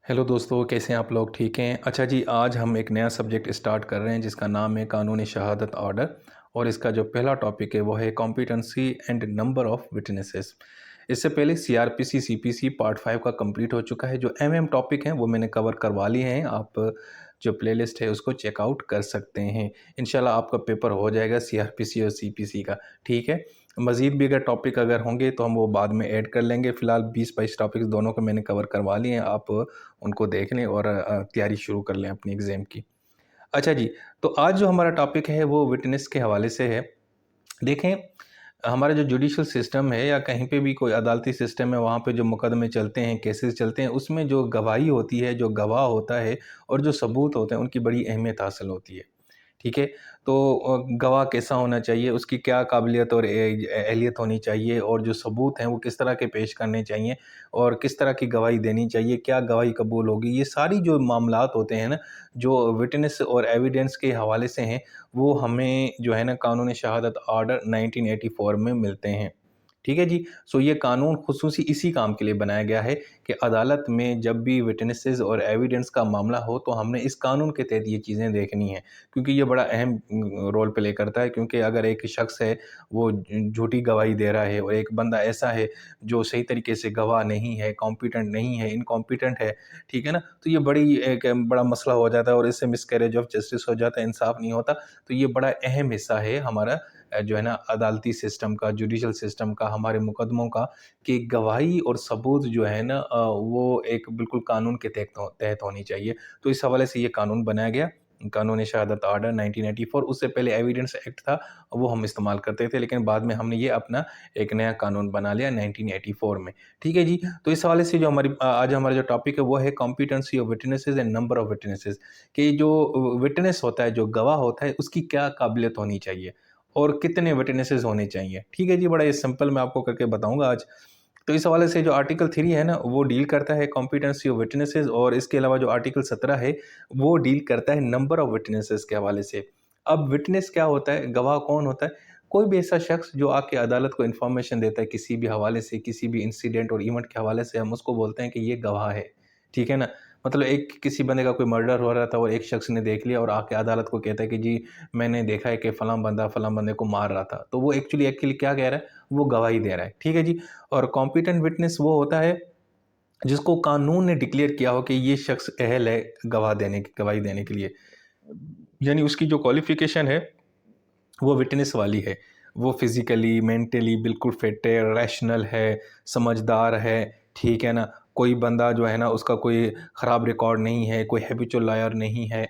Hello दोस्तों, कैसे हैं आप लोग? ठीक हैं? अच्छा जी, आज हम एक नया सब्जेक्ट स्टार्ट कर रहे हैं जिसका नाम है कानूनी शहादत ऑर्डर। और इसका जो पहला टॉपिक है वो है competency and number of witnesses. इससे पहले सीआरपीसी सीपीसी पार्ट 5 का कंप्लीट हो चुका है। जो एमएम टॉपिक हैं वो मैंने कवर करवा लिए हैं। आप जो प्लेलिस्ट है उसको चेकआउट कर सकते हैं। इंशाल्लाह आपका पेपर हो जाएगा सीआरपीसी और सीपीसी का। ठीक है। मज़ीद भी अगर टॉपिक अगर होंगे तो हम वो बाद में ऐड कर लेंगे। फ़िलहाल 20-22 टॉपिक्स दोनों को मैंने कवर करवा लिए हैं। आप उनको देख लें और तैयारी शुरू कर लें अपनी एग्ज़ाम की। अच्छा जी, तो आज जो हमारा टॉपिक है वो विटनेस के हवाले से है। देखें, हमारा जो जुडिशियल सिस्टम है या कहीं पे भी कोई अदालती सिस्टम है, वहाँ पे जो मुकदमे चलते हैं, केसेस चलते हैं, उसमें जो गवाही होती है, जो गवाह होता है और जो सबूत होते हैं, उनकी बड़ी अहमियत हासिल होती है। ठीक है? तो गवाह कैसा होना चाहिए, उसकी क्या काबिलियत और अहलियत होनी चाहिए और जो सबूत हैं वो किस तरह के पेश करने चाहिए और किस तरह की गवाही देनी चाहिए, क्या गवाही कबूल होगी, ये सारी जो मामलात होते हैं ना, जो विटनेस और एविडेंस के हवाले से हैं, वो हमें जो है ना कानून शहादत ऑर्डर 1984 में मिलते हैं। ठीक है जी? सो ये कानून ख़ुसूसी इसी काम के लिए बनाया गया है कि अदालत में जब भी विटनेसेस और एविडेंस का मामला हो तो हमने इस कानून के तहत ये चीज़ें देखनी हैं। क्योंकि ये बड़ा अहम रोल प्ले करता है, क्योंकि अगर एक शख्स है वो झूठी गवाही दे रहा है और एक बंदा ऐसा है जो सही तरीके से गवाह नहीं है, कॉम्पिटेंट नहीं है, इनकॉम्पिटेंट है, ठीक है ना? तो ये बड़ी एक बड़ा मसला हो जाता है और इससे मिसकैरेज ऑफ जस्टिस हो जाता है, इंसाफ नहीं होता। तो ये बड़ा अहम हिस्सा है हमारा जो है ना अदालती सिस्टम का, जुडिशल सिस्टम का, हमारे मुकदमों का, कि गवाही और सबूत जो है ना वो एक बिल्कुल कानून के तहत होनी चाहिए। तो इस हवाले से ये कानून बनाया गया, कानून शहादत ऑर्डर 1984। उससे पहले एविडेंस एक्ट था, वो हम इस्तेमाल करते थे, लेकिन बाद में हमने ये अपना एक नया कानून बना लिया 1984 में। ठीक है जी? तो इस हवाले से जो आज हमारा जो टॉपिक है वो है competency of witnesses and number of witnesses, कि जो विटनेस होता है, जो गवाह होता है, उसकी क्या काबिलियत होनी चाहिए और कितने विटनेसेस होने चाहिए। ठीक है जी? बड़ा ये सिंपल मैं आपको करके बताऊँगा आज। तो इस हवाले से जो आर्टिकल 3 है ना, वो डील करता है कॉम्पिटेंसी ऑफ विटनेसेस, और इसके अलावा जो आर्टिकल 17 है, वो डील करता है नंबर ऑफ विटनेसेस के हवाले से। अब विटनेस क्या होता है? गवाह कौन होता है? कोई भी ऐसा शख्स जो आके अदालत को इन्फॉर्मेशन देता है किसी भी हवाले से, किसी भी इंसिडेंट और इवेंट के हवाले से, हम उसको बोलते हैं कि ये गवाह है। ठीक है ना? मतलब एक किसी बंदे का कोई मर्डर हो रहा था और एक शख्स ने देख लिया और आके अदालत को कहता है कि जी मैंने देखा है कि फलाँ बंदा फलाँ बंदे को मार रहा था। तो वो एक्चुअली क्या कह रहा है? वो गवाही दे रहा है। ठीक है जी? और कॉम्पिटेंट विटनेस वो होता है जिसको कानून ने डिक्लेयर किया हो कि ये शख्स अहल है गवाही देने के लिए। यानी उसकी जो क्वालिफ़िकेशन है वो विटनेस वाली है। वो फिज़िकली, मेंटली बिल्कुल फिट है, रैशनल है, समझदार है, ठीक है ना? कोई बंदा जो है ना उसका कोई ख़राब रिकॉर्ड नहीं है, कोई हैबिचुअल लायर नहीं है।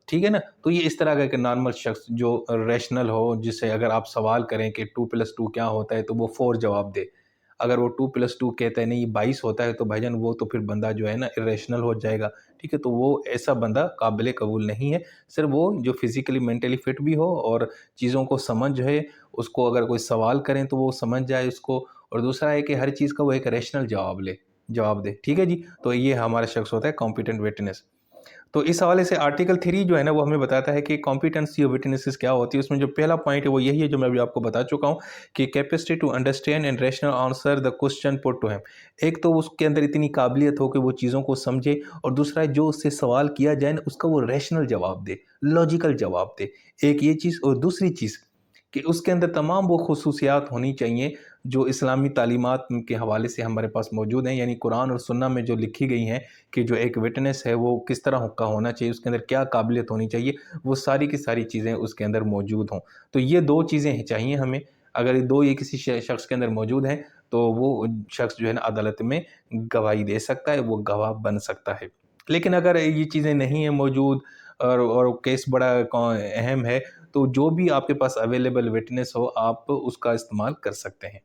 ठीक है ना? तो ये इस तरह का एक नॉर्मल शख्स जो रैशनल हो, जिसे अगर आप सवाल करें कि 2 + 2 क्या होता है? तो वो 4 जवाब दे। अगर वो 2 + 2 कहता है नहीं 22 होता है, तो भाईजान वो तो फिर बंदा जो है ना इर्रेशनल हो जाएगा। ठीक है? तो वो ऐसा बंदा काबिल कबूल नहीं है। सिर्फ़ वो जो फिज़िकली मेंटली फिट भी हो और चीज़ों को समझ है, उसको अगर कोई सवाल करें तो वो समझ जाए उसको, और दूसरा है कि हर चीज़ का वो एक रैशनल जवाब दे। ठीक है जी? तो ये हमारा शख्स होता है कॉम्पिटेंट विटनेस। तो इस हवाले से आर्टिकल 3 जो है ना वो हमें बताता है कि कॉम्पिटेंसी ऑफ विटनेसेस क्या होती है। उसमें जो पहला पॉइंट है वो यही है जो मैं अभी आपको बता चुका हूँ, कि capacity to understand and rational answer the question put to him. एक तो उसके अंदर इतनी काबिलियत हो कि वो चीज़ों को समझे, और दूसरा है जो उससे सवाल किया जाए ना उसका वो रैशनल जवाब दे, लॉजिकल जवाब दे। एक ये चीज़, और दूसरी चीज़ कि उसके अंदर तमाम वो ख़ुसूसियात होनी चाहिए जो इस्लामी तालीमात के हवाले से हमारे पास मौजूद हैं, यानी कुरान और सुन्ना में जो लिखी गई हैं कि जो एक विटनेस है वो किस तरह का होना चाहिए, उसके अंदर क्या काबिलियत होनी चाहिए, वो सारी की सारी चीज़ें उसके अंदर मौजूद हों। तो ये 2 चीज़ें चाहिए हमें। अगर ये 2 ये किसी शख्स के अंदर मौजूद हैं, तो वो शख्स जो है ना अदालत में गवाही दे सकता है, वो गवाह बन सकता है। लेकिन अगर ये चीज़ें नहीं हैं मौजूद और केस बड़ा अहम है, तो जो भी आपके पास अवेलेबल विटनेस हो, आप उसका इस्तेमाल कर सकते हैं।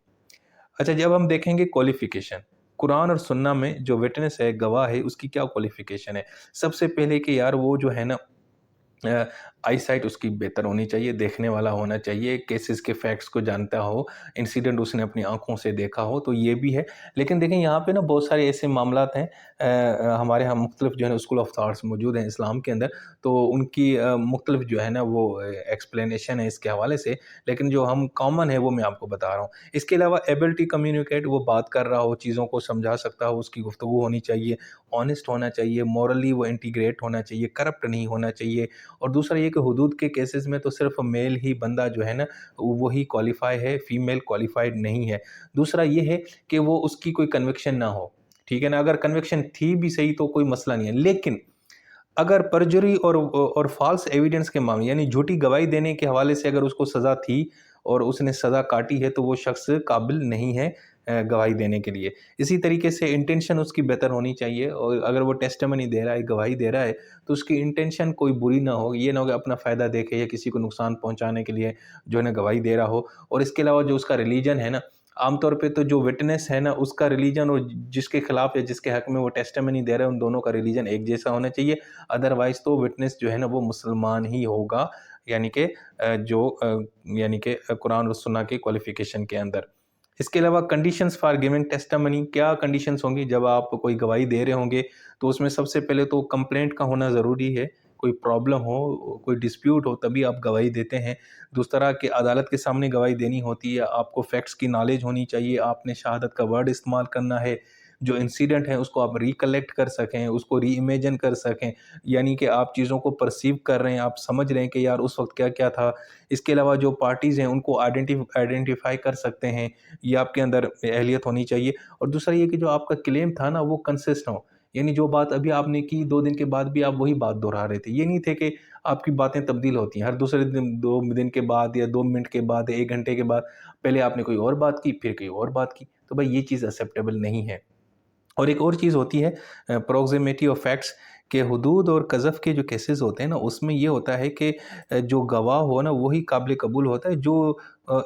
अच्छा, जब हम देखेंगे क्वालिफ़िकेशन, कुरान और सुन्ना में जो विटनेस है, गवाह है, उसकी क्या क्वालिफ़िकेशन है? सबसे पहले कि यार वो जो है ना आई साइट उसकी बेहतर होनी चाहिए, देखने वाला होना चाहिए, केसेस के फैक्ट्स को जानता हो, इंसिडेंट उसने अपनी आँखों से देखा हो, तो ये भी है। लेकिन देखें यहाँ पे ना बहुत सारे ऐसे मामलात हैं, हमारे यहाँ मुख्तलिफ जो है ना स्कूल ऑफ थॉट्स मौजूद हैं इस्लाम के अंदर, तो उनकी मुख्तलिफ जो है ना वो एक्सप्लेनेशन है इसके हवाले से, लेकिन जो हम कॉमन है वो मैं आपको बता रहा हूँ। इसके अलावा एबिलिटी कम्युनिकेट, वो बात कर रहा हो, चीज़ों को समझा सकता हो, उसकी गुफ्तगू होनी चाहिए, ऑनेस्ट होना चाहिए, मॉरली वो इंटीग्रेट होना चाहिए, करप्ट नहीं होना चाहिए। और दूसरा ये कि हुदूद के केसेस में तो सिर्फ मेल ही बंदा जो है ना वही क्वालिफ़ाई है, फीमेल क्वालिफ़ाइड नहीं है। दूसरा ये है कि वो उसकी कोई कन्विक्शन ना हो, ठीक है ना? अगर कन्विक्शन थी भी सही तो कोई मसला नहीं है। लेकिन अगर परजुरी और फ़ाल्स एविडेंस के मामले यानी झूठी गवाही देने के हवाले से अगर उसको सज़ा थी और उसने सज़ा काटी है तो वो शख़्स काबिल नहीं है गवाही देने के लिए। इसी तरीके से इंटेंशन उसकी बेहतर होनी चाहिए और अगर वो टेस्टिमनी दे रहा है, गवाही दे रहा है, तो उसकी इंटेंशन कोई बुरी ना हो। ये ना हो कि अपना फ़ायदा देखे या किसी को नुकसान पहुँचाने के लिए जो है ना गवाही दे रहा हो। और इसके अलावा जो उसका रिलीजन है ना, आमतौर पे तो जो विटनेस है ना उसका रिलीजन और जिसके खिलाफ या जिसके हक में वो टेस्टिमनी दे रहा है उन दोनों का रिलीजन एक जैसा होना चाहिए। अदरवाइज़ तो विटनेस जो है ना वो मुसलमान ही होगा, यानी कि यानी कि कुरान और सुन्नह की क्वालिफ़िकेशन के अंदर। इसके अलावा कंडीशंस फॉर गिविंग टेस्टिमनी, क्या कंडीशंस होंगी जब आप कोई गवाही दे रहे होंगे, तो उसमें सबसे पहले तो कंप्लेंट का होना ज़रूरी है। कोई प्रॉब्लम हो, कोई डिस्प्यूट हो तभी आप गवाही देते हैं। दूसरा कि अदालत के सामने गवाही देनी होती है, आपको फैक्ट्स की नॉलेज होनी चाहिए, आपने शहादत का वर्ड इस्तेमाल करना है, जो इंसिडेंट है उसको आप रिकलेक्ट कर सकें, उसको रीइमेजिन कर सकें, यानी कि आप चीज़ों को परसीव कर रहे हैं, आप समझ रहे हैं कि यार उस वक़्त क्या-क्या था। इसके अलावा जो पार्टीज़ हैं उनको आइडेंटिफ़ाई कर सकते हैं, ये आपके अंदर एहलियत होनी चाहिए। और दूसरा ये कि जो आपका क्लेम था ना वो कंसिस्ट हो, यानी जो बात अभी आपने की 2 दिन के बाद भी आप वही बात दोहरा रहे थे। ये नहीं थे कि आपकी बातें तब्दील होती हैं, हर दूसरे दिन 2 दिन के बाद या 2 मिनट के बाद, 1 घंटे के बाद, पहले आपने कोई और बात की, फिर कोई और बात की। तो भाई ये चीज़ एक्सेप्टेबल नहीं है। और एक और चीज़ होती है प्रॉक्सिमिटी ऑफ फैक्ट्स, के हुदूद और कज़फ़ के जो केसेस होते हैं ना उसमें ये होता है कि जो गवाह हो ना वही काबिल कबूल होता है जो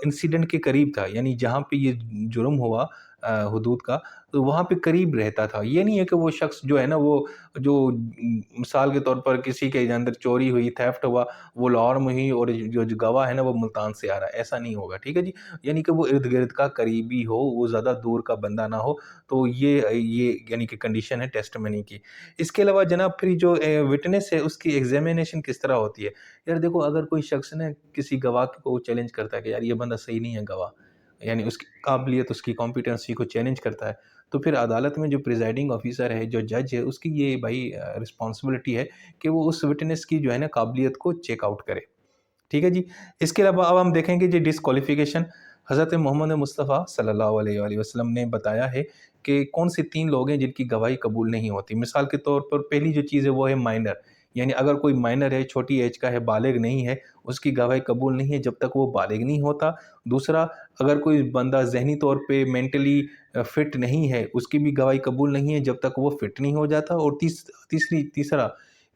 इंसिडेंट के करीब था, यानी जहाँ पे ये जुर्म हुआ हुदूद का, तो वहाँ पे करीब रहता था। ये नहीं है कि वो शख्स जो है ना वो जो मिसाल के तौर पर किसी के अंदर चोरी हुई, थेफ्ट हुआ, वो लाहौर में हुई और जो गवाह है ना वो मुल्तान से आ रहा है, ऐसा नहीं होगा, ठीक है जी? यानी कि वो इर्द-गिर्द का करीबी हो, वो ज़्यादा दूर का बंदा ना हो, तो ये यानी कि कंडीशन है टेस्टिमनी की। इसके अलावा जनाब फिर जो विटनेस है उसकी एग्ज़ामिनेशन किस तरह होती है? यार देखो, अगर कोई शख्स ना किसी गवाह को चैलेंज करता है कि यार ये बंदा सही नहीं है गवाह, यानी उसकी काबिलियत, उसकी कॉम्पिटेंसी को चैलेंज करता है, तो फिर अदालत में जो प्रिज़ाइडिंग ऑफ़िसर है, जो जज है, उसकी ये भाई रिस्पॉन्सिबिलिटी है कि वो उस विटनेस की जो है ना काबिलियत को चेक आउट करे। ठीक है जी। इसके अलावा अब हम देखेंगे जी डिस्क्वालिफ़िकेशन। हज़रत मोहम्मद मुस्तफ़ा सल्लल्लाहु अलैहि वसल्लम ने बताया है कि कौन से 3 लोग हैं जिनकी गवाही कबूल नहीं होती। मिसाल के तौर पर पहली जो चीज़ है वो है माइनर, यानी अगर कोई माइनर है, छोटी एज का है, बालिग नहीं है, उसकी गवाही कबूल नहीं है जब तक वो बालिग नहीं होता। दूसरा, अगर कोई बंदा ज़हनी तौर पे मेंटली फ़िट नहीं है, उसकी भी गवाही कबूल नहीं है जब तक वो फ़िट नहीं हो जाता। और तीसरा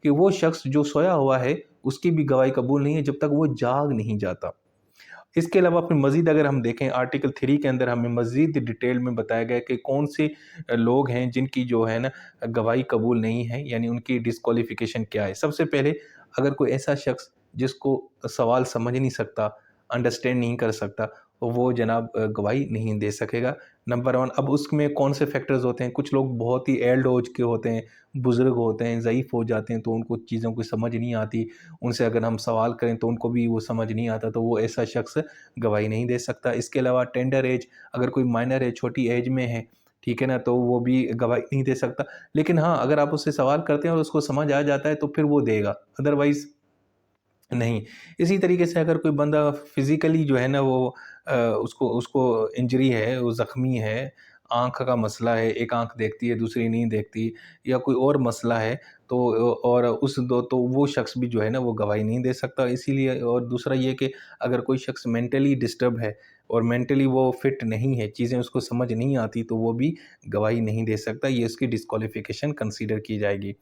कि वो शख्स जो सोया हुआ है, उसकी भी गवाही कबूल नहीं है जब तक वो जाग नहीं जाता। इसके अलावा फिर मज़ीद अगर हम देखें आर्टिकल 3 के अंदर हमें मज़ीद डिटेल में बताया गया है कि कौन से लोग हैं जिनकी जो है ना गवाही कबूल नहीं है, यानी उनकी डिस्क्वालिफ़िकेशन क्या है। सबसे पहले, अगर कोई ऐसा शख्स जिसको सवाल समझ नहीं सकता, अंडरस्टैंड नहीं कर सकता, तो वो जनाब गवाही नहीं दे सकेगा। नंबर 1, अब उसमें कौन से फैक्टर्स होते हैं, कुछ लोग बहुत ही एल्ड एज के होते हैं, बुज़ुर्ग होते हैं, ज़ईफ़ हो जाते हैं, तो उनको चीज़ों की समझ नहीं आती। उनसे अगर हम सवाल करें तो उनको भी वो समझ नहीं आता, तो वो ऐसा शख्स गवाही नहीं दे सकता। इसके अलावा टेंडर एज, अगर कोई माइनर है, छोटी एज में है, ठीक है ना, तो वो भी गवाही नहीं दे सकता। लेकिन हाँ, अगर आप उससे सवाल करते हैं और उसको समझ आ जाता है तो फिर वो देगा, अदरवाइज़ नहीं। इसी तरीके से अगर कोई बंदा फ़िज़िकली जो है ना वो उसको उसको इंजरी है, वो ज़ख्मी है, आँख का मसला है, एक आँख देखती है, दूसरी नहीं देखती, या कोई और मसला है, तो और उस दो तो वो शख्स भी जो है ना वो गवाही नहीं दे सकता। इसीलिए, और दूसरा ये कि अगर कोई शख्स मेंटली डिस्टर्ब है और मेंटली वो फिट नहीं है, चीज़ें उसको समझ नहीं आती, तो वो भी गवाही नहीं दे सकता। ये उसकी डिस्क्वालिफ़िकेशन कंसीडर की जाएगी।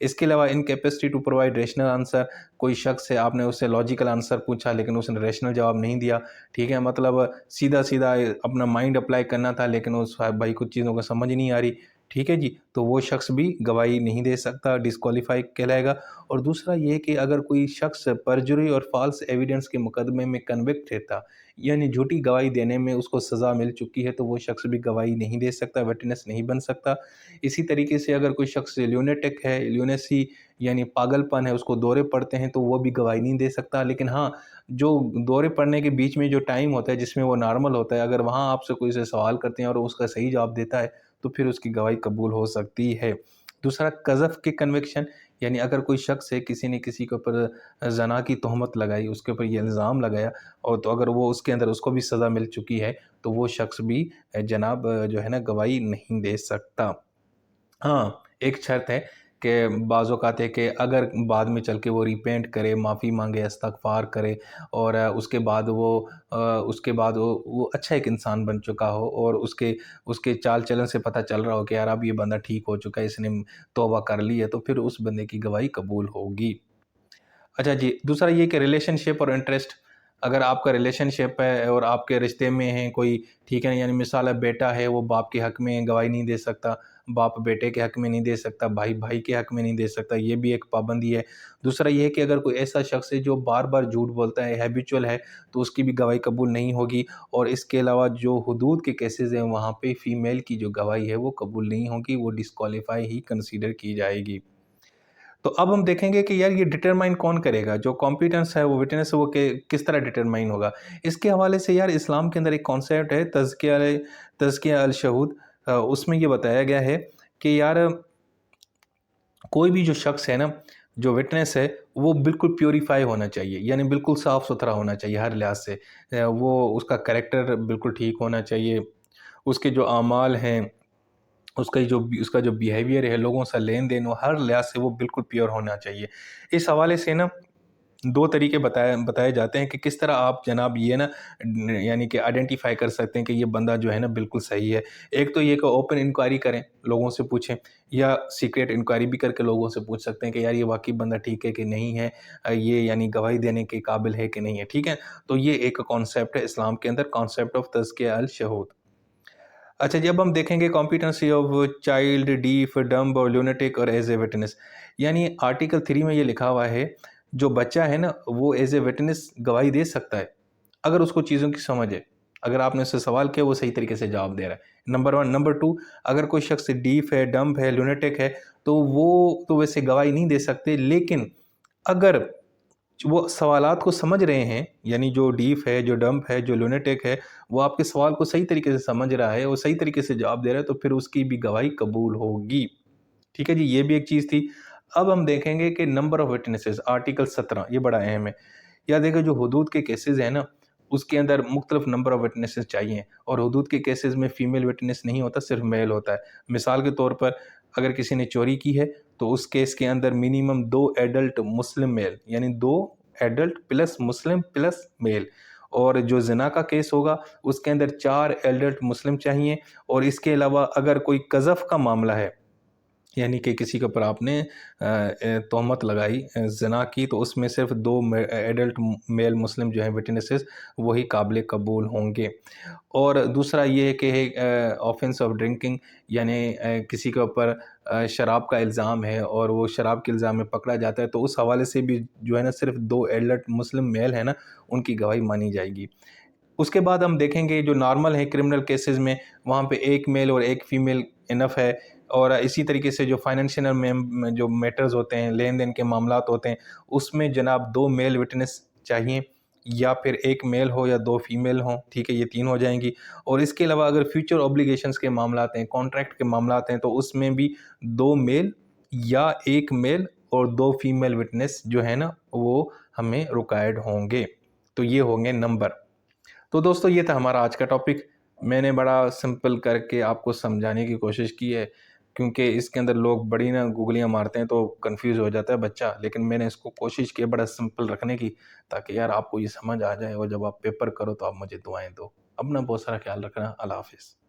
इसके अलावा incapacity to provide rational answer, कोई शख्स है, आपने उससे लॉजिकल आंसर पूछा लेकिन उसने रैशनल जवाब नहीं दिया, ठीक है, मतलब सीधा-सीधा अपना माइंड अप्लाई करना था लेकिन उस भाई को चीज़ों को समझ नहीं आ रही, ठीक है जी, तो वो शख्स भी गवाही नहीं दे सकता, डिस्क्वालीफाई कहलाएगा। और दूसरा ये कि अगर कोई शख्स परजुरी और फ़ाल्स एविडेंस के मुकदमे में कन्विक्ट रहता, यानी झूठी गवाही देने में उसको सज़ा मिल चुकी है, तो वो शख्स भी गवाही नहीं दे सकता, विटनेस नहीं बन सकता। इसी तरीके से अगर कोई शख्स ल्यूनेटिक है, ल्यूनेसी यानी पागलपन है, उसको दौरे पड़ते हैं, तो वो भी गवाही नहीं दे सकता। लेकिन हाँ, जो दौरे पड़ने के बीच में जो टाइम होता है जिसमें वो नॉर्मल होता है, अगर वहाँ आपसे कोई से सवाल करते हैं और उसका सही जवाब देता है, तो फिर उसकी गवाही कबूल हो सकती है। दूसरा कज़फ़ के कन्विक्शन, यानी अगर कोई शख्स है, किसी ने किसी के ऊपर ज़ना की तोहमत लगाई, उसके ऊपर ये इल्ज़ाम लगाया और तो अगर वो उसके अंदर उसको भी सज़ा मिल चुकी है, तो वो शख्स भी जनाब जो है ना गवाही नहीं दे सकता। हाँ, एक शर्त है कि बाज़ औक़ात है कि अगर बाद में चल के वो रिपेंट करे, माफ़ी माँगे, इस्तग़फ़ार करे और उसके बाद वो अच्छा एक इंसान बन चुका हो और उसके उसके चाल-चलन से पता चल रहा हो कि यार अब ये बंदा ठीक हो चुका है, इसने तौबा कर ली है, तो फिर उस बंदे की गवाही कबूल होगी। अच्छा जी, दूसरा ये कि रिलेशनशिप और इंटरेस्ट, अगर आपका रिलेशनशिप है और आपके रिश्ते में हैं कोई, ठीक है, यानी मिसाल है बेटा है वो बाप के हक़ में गवाही नहीं दे सकता, बाप बेटे के हक़ में नहीं दे सकता, भाई भाई के हक़ में नहीं दे सकता, ये भी एक पाबंदी है। दूसरा ये है कि अगर कोई ऐसा शख़्स है जो बार-बार झूठ बोलता है, हैबिचुअल है, तो उसकी भी गवाही कबूल नहीं होगी। और इसके अलावा जो हुदूद के केसेज़ हैं वहाँ पे फ़ीमेल की जो गवाही है वो कबूल नहीं होगी, वो डिस्क्वालीफ़ाई ही कंसीडर की जाएगी। तो अब हम देखेंगे कि यार ये डिटरमाइन कौन करेगा? जो कॉम्पिटेंस है, वो विटनेस है, वो के किस तरह डिटरमाइन होगा? इसके हवाले से यार इस्लाम के अंदर एक कॉन्सेप्ट है तज़किया अल-शहूद, उसमें ये बताया गया है कि यार कोई भी जो शख्स है ना, जो विटनेस है, वो बिल्कुल प्यूरीफाई होना चाहिए, यानी बिल्कुल साफ़-सुथरा होना चाहिए हर लिहाज़ से। वो उसका कैरेक्टर बिल्कुल ठीक होना चाहिए, उसके जो अमाल हैं, उसका जो बिहेवियर है, लोगों से लेन-देन, वो हर लिहाज़ से वो बिल्कुल प्योर होना चाहिए। इस हवाले से ना 2 तरीके बताए बताए जाते हैं कि किस तरह आप जनाब ये ना यानी कि आइडेंटिफ़ाई कर सकते हैं कि ये बंदा जो है ना बिल्कुल सही है। एक तो ये कि ओपन इंक्वायरी करें, लोगों से पूछें, या सीक्रेट इंक्वायरी भी करके लोगों से पूछ सकते हैं कि यार ये वाक़ई बंदा ठीक है कि नहीं है, ये यानी गवाही देने के काबिल है कि नहीं है, ठीक है? तो ये एक कॉन्सेप्ट है इस्लाम के अंदर, कॉन्सेप्ट ऑफ तज़किया अल-शहूद। अच्छा जी, अब हम देखेंगे competency of child, deaf, dumb और ल्यूनेटिक और एज ए विटनेस। यानी आर्टिकल 3 में ये लिखा हुआ है, जो बच्चा है ना वो एज ए विटनेस गवाही दे सकता है, अगर उसको चीज़ों की समझ है, अगर आपने उससे सवाल किया वो सही तरीके से जवाब दे रहा है, नंबर 1। नंबर 2, अगर कोई शख्स डीफ है, डम्ब है, ल्यूनेटिक है, तो वो तो वैसे गवाही नहीं दे सकते, लेकिन अगर वो सवालात को समझ रहे हैं, यानी जो डीफ है, जो डंप है, जो लुनेटिक है, वो आपके सवाल को सही तरीके से समझ रहा है, वो सही तरीके से जवाब दे रहा है, तो फिर उसकी भी गवाही कबूल होगी। ठीक है जी, ये भी एक चीज़ थी। अब हम देखेंगे कि नंबर ऑफ विटनेसेस, आर्टिकल 17, ये बड़ा अहम है। या देखिए जो हुदूद के केसेज़ हैं ना, उसके अंदर मुख्तलिफ नंबर ऑफ विटनेसेस चाहिए और हुदूद के केसेज़ में फ़ीमेल विटनेस नहीं होता, सिर्फ मेल होता है। मिसाल के तौर पर अगर किसी ने चोरी की है, तो उस केस के अंदर मिनिमम 2 एडल्ट मुस्लिम मेल, यानी 2 adult plus Muslim plus mail. और जो ज़िना का केस होगा, उसके अंदर 4 एडल्ट मुस्लिम चाहिए। और इसके अलावा अगर कोई कज़फ़ का मामला है, यानी कि किसी के ऊपर आपने तोहमत लगाई, ज़िना की, तो उसमें सिर्फ 2 एडल्ट मेल मुस्लिम जो हैं विटनेसेस, वही काबिल कबूल होंगे। और दूसरा ये है कि ऑफेंस ऑफ ड्रिंकिंग, यानी किसी के ऊपर शराब का इल्ज़ाम है और वो शराब के इल्ज़ाम में पकड़ा जाता है, तो उस हवाले से भी जो है ना सिर्फ 2 एडल्ट मुस्लिम मेल है ना, उनकी गवाही मानी जाएगी। उसके बाद हम देखेंगे जो नॉर्मल है क्रिमिनल केसेस में, वहाँ पे 1 मेल और 1 फीमेल इनफ है। और इसी तरीके से जो फाइनेंशियल में जो मैटर्स होते हैं, लेन-देन के मामलात होते हैं, उसमें जनाब 2 मेल विटनेस चाहिए, या फिर 1 मेल हो या 2 फीमेल हों, ठीक है? ये 3 हो जाएँगी। और इसके अलावा अगर फ्यूचर ऑब्लिगेशंस के मामलात हैं, कॉन्ट्रैक्ट के मामलात हैं, तो उसमें भी 2 मेल या 1 मेल और 2 फीमेल विटनेस जो है ना, वो हमें रिक्वायर्ड होंगे। तो ये होंगे नंबर। तो दोस्तों ये था हमारा आज का टॉपिक। मैंने बड़ा सिंपल करके आपको समझाने की कोशिश की है, क्योंकि इसके अंदर लोग बड़ी ना गूगलियाँ मारते हैं तो कन्फ्यूज़ हो जाता है बच्चा। लेकिन मैंने इसको कोशिश की है बड़ा सिंपल रखने की, ताकि यार आपको ये समझ आ जाए और जब आप पेपर करो तो आप मुझे दुआएँ दो। अपना बहुत सारा ख़्याल रखना। अल्लाह हाफ़िज़।